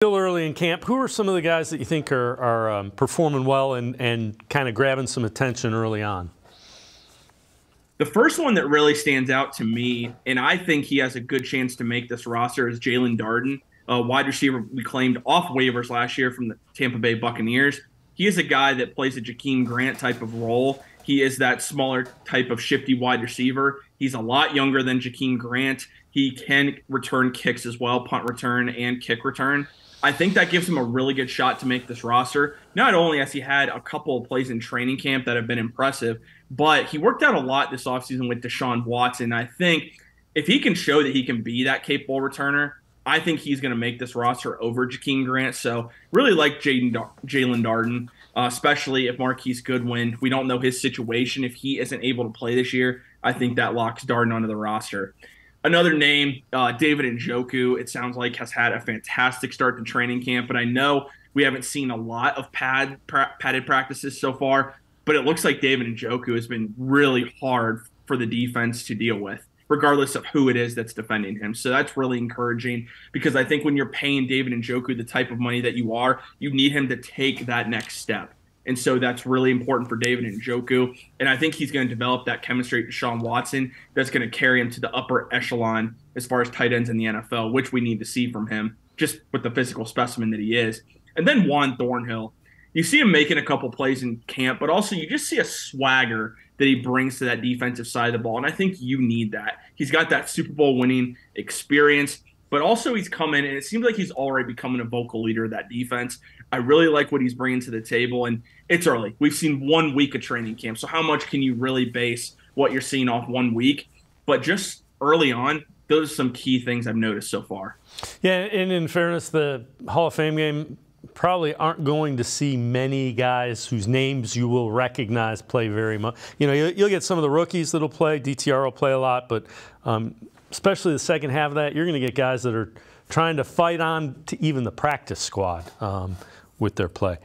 Still early in camp, who are some of the guys that you think are performing well and kind of grabbing some attention early on? The first one that really stands out to me, and I think he has a good chance to make this roster, is Jalen Darden, a wide receiver we claimed off waivers last year from the Tampa Bay Buccaneers. He is a guy that plays a Jakeem Grant type of role. He is that smaller type of shifty wide receiver. He's a lot younger than Jakeem Grant. He can return kicks as well, punt return and kick return. I think that gives him a really good shot to make this roster. Not only has he had a couple of plays in training camp that have been impressive, but he worked out a lot this offseason with Deshaun Watson. I think if he can show that he can be that capable returner, I think he's going to make this roster over Jakeem Grant. So really like Jalen Darden, especially if Marquise Goodwin, we don't know his situation. If he isn't able to play this year, I think that locks Darden onto the roster. Another name, David Njoku, it sounds like has had a fantastic start to training camp, but I know we haven't seen a lot of padded practices so far, but it looks like David Njoku has been really hard for the defense to deal with, regardless of who it is that's defending him. So that's really encouraging because I think when you're paying David Njoku the type of money that you are, you need him to take that next step. And so that's really important for David Njoku. And I think he's going to develop that chemistry with Deshaun Watson that's going to carry him to the upper echelon as far as tight ends in the NFL, which we need to see from him just with the physical specimen that he is. And then Juan Thornhill. You see him making a couple plays in camp, but also you just see a swagger that he brings to that defensive side of the ball. And I think you need that. He's got that Super Bowl winning experience, but also he's coming, and it seems like he's already becoming a vocal leader of that defense. I really like what he's bringing to the table, and it's early. We've seen 1 week of training camp, so how much can you really base what you're seeing off 1 week? But just early on, those are some key things I've noticed so far. Yeah, and in fairness, the Hall of Fame game probably aren't going to see many guys whose names you will recognize play very much. You know, you'll get some of the rookies that'll play. DTR will play a lot, but especially the second half of that, you're going to get guys that are trying to fight on to even the practice squad with their play.